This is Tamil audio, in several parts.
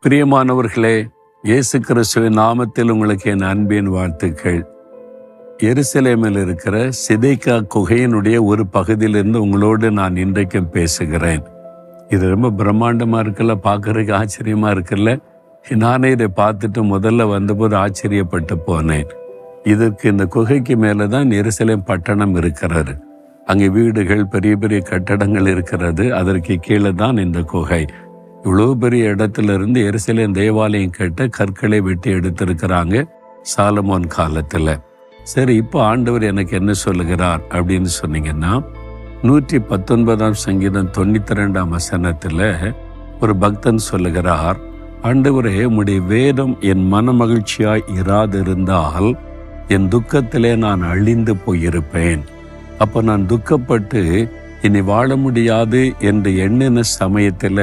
பிரியமானவர்களே, இயேசு கிறிஸ்துவின் நாமத்தில் உங்களுக்கு என் அன்பின் வாழ்த்துக்கள். எருசலேமில் இருக்கிற சிதைக்கா குகையினுடைய ஒரு பகுதியிலிருந்து உங்களோடு நான் இன்றைக்கும் பேசுகிறேன். இது ரொம்ப பிரம்மாண்டமா இருக்குல்ல, பார்க்கறதுக்கு ஆச்சரியமா இருக்குல்ல. நானே இதை பார்த்துட்டு முதல்ல வந்தபோது ஆச்சரியப்பட்டு போனேன். இதற்கு இந்த குகைக்கு மேலதான் எருசலேம் பட்டணம் இருக்கிறது. அங்கே வீடுகள், பெரிய பெரிய கட்டடங்கள் இருக்கிறது. அதற்கு கீழே தான் இந்த குகை. இவ்வளவு பெரிய இடத்துல இருந்து எருசலேம் தேவாலயம் கட்ட கற்களை வெட்டி எடுத்திருக்கிறாங்க சாலமோன் காலத்துல. சரி, இப்போ ஆண்டவர் எனக்கு என்ன சொல்லுகிறார் அப்படின்னு சொன்னீங்கன்னா, 119 சங்கீதம் 92 வசனத்துல ஒரு பக்தன் சொல்லுகிறார், ஆண்டவரே, உம்முடைய வேதம் என் மன மகிழ்ச்சியாய் இராதிருந்தால் என் துக்கத்திலே நான் அழிந்து போயிருப்பேன். அப்ப நான் துக்கப்பட்டு இனி வாழ முடியாது என்று எண்ணின சமயத்துல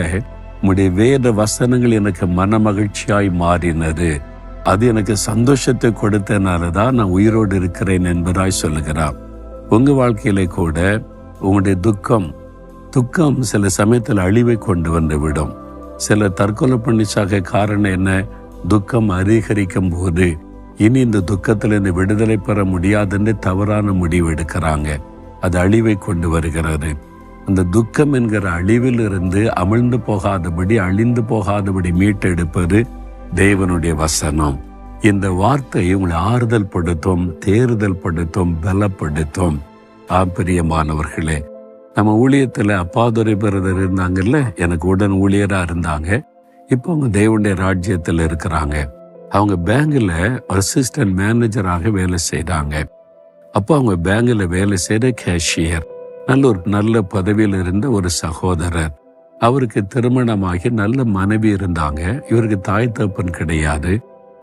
உம்முடைய வேத வசனங்கள் எனக்கு மன மகிழ்ச்சியாய் மாறினது. அது எனக்கு சந்தோஷத்தை கொடுத்தனாலதான் நான் உயிரோடு இருக்கிறேன் என்பதாய் சொல்லுகிறார். உங்க வாழ்க்கையில கூட உங்களுடைய துக்கம் சில சமயத்தில் அழிவை கொண்டு வந்து விடும். சில தற்கொலை பண்ணிச்சாக காரணம் என்ன? துக்கம் அதிகரிக்கும் போது இனி இந்த துக்கத்திலிருந்து விடுதலை பெற முடியாதுன்னு தவறான முடிவு எடுக்கிறாங்க. அது அழிவை கொண்டு வருகிறது. அந்த துக்கம் என்கிற அழிவில் இருந்து அமிழ்ந்து போகாதபடி மீட்டெடுப்பது தேவனுடைய வசனம். இந்த வார்த்தை உங்களை ஆறுதல் படுத்தும், தேறுதல் படுத்தும், பலப்படுத்தும். பிரியமானவர்களே, நம்ம ஊழியத்துல அப்பாதுரை பிரதர் இருந்தாங்கல்ல, எனக்கு உடன் ஊழியரா இருந்தாங்க. இப்போ அவங்க தேவனுடைய ராஜ்யத்துல இருக்கிறாங்க. அவங்க பேங்க்ல அசிஸ்டன்ட் மேனேஜராக வேலை செய்றாங்க. அப்போ அவங்க பேங்க்ல வேலை செய்யற கேஷியர், நல்ல பதவியில் இருந்த ஒரு சகோதரர். அவருக்கு திருமணமாகி நல்ல மனைவி இருந்தாங்க. இவருக்கு தாய் தகப்பன் கிடையாது.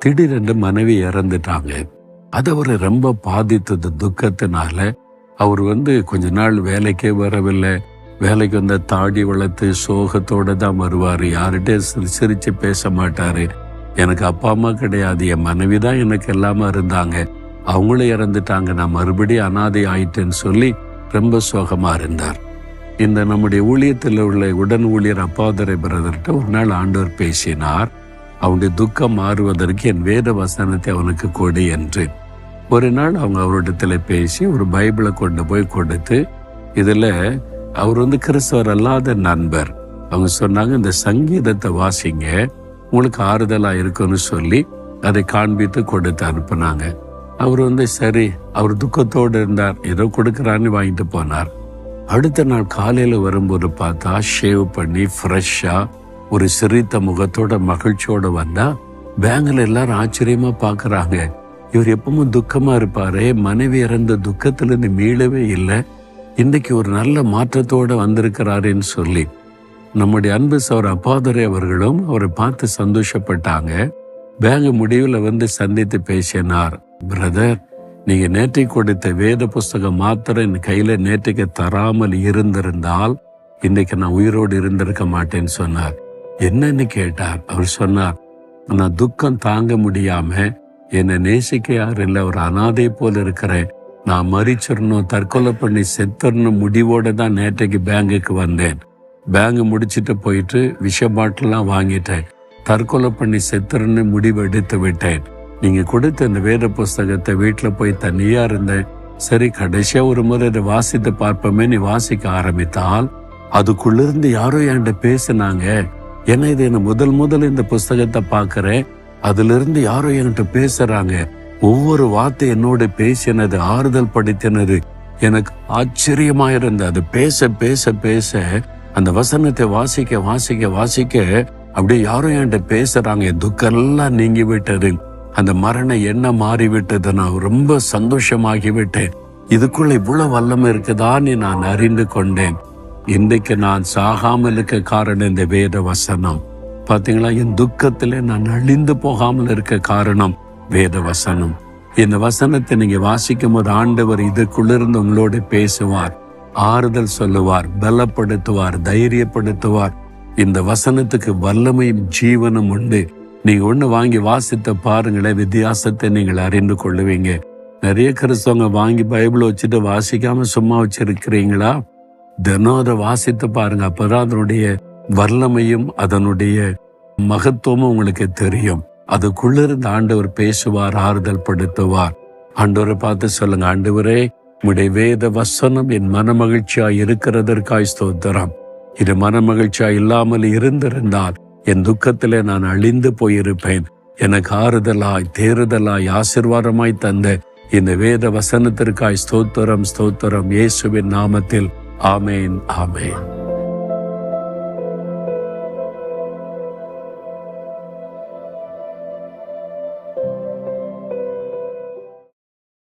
திடீரென்று மனைவி இறந்துட்டாங்க. அது அவரை ரொம்ப பாதித்தது. துக்கத்தினால அவர் கொஞ்ச நாள் வேலைக்கே வரவில்லை. வேலைக்கு வந்த தாடி வளர்த்து சோகத்தோட தான் வருவாரு. யார்கிட்ட சிரிச்சு பேச மாட்டாரு. எனக்கு அப்பா அம்மா கிடையாது, என் மனைவி தான் எனக்கு எல்லாமே இருந்தாங்க, அவங்களும் இறந்துட்டாங்க, நான் மறுபடியும் அனாதை ஆயிட்டேன்னு சொல்லி ரொம்ப சோகமா இருந்தார். இந்த நம்முடைய ஊழியத்தில் உள்ள உடன் ஊழியர் அப்பாதுரை பிரதர்கிட்ட ஒரு நாள் ஆண்டவர் பேசினார், அவனுடைய துக்கம் மாறுவதற்கு என் வேத வசனத்தை அவனுக்கு கொடு என்று. ஒரு நாள் அவங்க அவரிடத்துல பேசி ஒரு பைபிளை கொண்டு போய் கொடுத்து, இதுல அவர் கிறிஸ்தவர் அல்லாத நண்பர். அவங்க சொன்னாங்க, இந்த சங்கீதத்தை வாசிங்க, உங்களுக்கு ஆறுதலா இருக்குன்னு சொல்லி அதை காண்பித்து கொடுத்து அனுப்புனாங்க. அவர் சரி, அவர் துக்கத்தோடு இருந்தார், ஏதோ கொடுக்கறான்னு வாங்கிட்டு போனார். அடுத்த நாள் காலையில வரும்போது பார்த்தா ஷேவ் பண்ணி ஃப்ரெஷ்ஷா ஒரு சிரித்த முகத்தோட மகிழ்ச்சியோட வந்தா பேங்க்ல எல்லாரும் ஆச்சரியமா பாக்குறாங்க. இவர் எப்பவும் துக்கமா இருப்பாரே, மனைவி இறந்த துக்கத்திலிருந்து மீளவே இல்லை, இன்னைக்கு ஒரு நல்ல மாற்றத்தோட வந்திருக்கிறாருன்னு சொல்லி நம்முடைய அன்பு சகோதரர் அப்பாதுரை அவர்களும் அவரை பார்த்து சந்தோஷப்பட்டாங்க. பேங்க் முடிவில் சந்தித்து பேசினார், பிரதர், நீங்க நேற்றைக்கு கொடுத்த வேத புஸ்தகம் மாத்திரம் என் கையில நேற்றைக்கு தராமல் இருந்திருந்தால் இன்னைக்கு நான் உயிரோடு இருந்திருக்க மாட்டேன்னு சொன்னார். என்னன்னு கேட்டார். அவர் சொன்னார், நான் துக்கம் தாங்க முடியாம என்னை நேசிக்க யார் இல்லை, ஒரு அனாதை போல இருக்கிறேன், நான் மறிச்சிடணும், தற்கொலை பண்ணி செத்துடணும் முடிவோட தான் நேற்றைக்கு பேங்குக்கு வந்தேன். பேங்க் முடிச்சுட்டு போயிட்டு விஷ பாட்டிலாம் வாங்கிட்டேன், தற்கொலை பண்ணி செத்துறன்னு முடிவு எடுத்து விட்டேன். நீங்க கொடுத்த இந்த வேத புஸ்தகத்தை வீட்டுல போய் தனியா இருந்தேன். சரி, கடைசியா ஒரு முறை இதை வாசித்து பார்ப்போமே, நீ வாசிக்க ஆரம்பித்தால் அதுக்குள்ளிருந்து யாரோ என்கிட்ட பேசினாங்க. ஏன்னா இது என்ன முதல் இந்த புஸ்தகத்தை பார்க்கிறேன், அதுல இருந்து யாரோ என்கிட்ட பேசுறாங்க. ஒவ்வொரு வார்த்தை என்னோட பேசினது, ஆறுதல் படுத்தினது எனக்கு ஆச்சரியமா இருந்தது. அது பேச பேச பேச அந்த வசனத்தை வாசிக்க அப்படியே யாரும் என்கிட்ட பேசுறாங்க. என் துக்கம் எல்லாம் நீங்கி விட்டது, அந்த மரண எண்ணம் மாறிவிட்டது, நான் ரொம்ப சந்தோஷமாகி விட்டேன். இதுக்குள்ள இவ்வளவு வல்லமை இருக்குதான்னு நான் அறிந்து கொண்டேன். இன்றைக்கு நான் சாகாமல் இருக்க காரணம் இந்த வேத வசனம். பாத்தீங்களா, என் துக்கத்திலே நான் அழிந்து போகாமல் இருக்க காரணம் வேத வசனம். இந்த வசனத்தை நீங்க வாசிக்கும் போது ஆண்டவர் இதுக்குள்ளிருந்து உங்களோட பேசுவார், ஆறுதல் சொல்லுவார், பலப்படுத்துவார், தைரியப்படுத்துவார். இந்த வசனத்துக்கு வல்லமையும் ஜீவனும் உண்டு. நீங்க ஒண்ணு வாங்கி வாசித்த பாருங்களேன், வித்தியாசத்தை நீங்கள் அறிந்து கொள்ளுவீங்க. நிறைய கிறிஸ்தவங்க வாங்கி பைபிள் வச்சுட்டு வாசிக்காம சும்மா வச்சிருக்கிறீங்களா? தினம் அதை வாசித்து பாருங்க. அப்பதான் அதனுடைய வல்லமையும் அதனுடைய மகத்துவமும் உங்களுக்கு தெரியும். அதுக்குள்ள இருந்து ஆண்டவர் பேசுவார், ஆறுதல் படுத்துவார். ஆண்டவரை பார்த்து சொல்லுங்க, ஆண்டவரே உம்முடைய வேத வசனம் என் மனமகிழ்ச்சியா இருக்கிறதற்காய் ஸ்தோத்திரம். இது மனமகிழ்ச்சியா இல்லாமல் இருந்திருந்தால் என் துக்கத்திலே நான் அழிந்து போயிருப்பேன். எனக்கு ஆறுதலாய் தேறுதலாய் ஆசீர்வாதமாய் தந்த இந்த வேத வசனத்திற்காய் ஸ்தோத்திரம் ஸ்தோத்திரம். இயேசுவின் நாமத்தில் ஆமேன் ஆமேன்.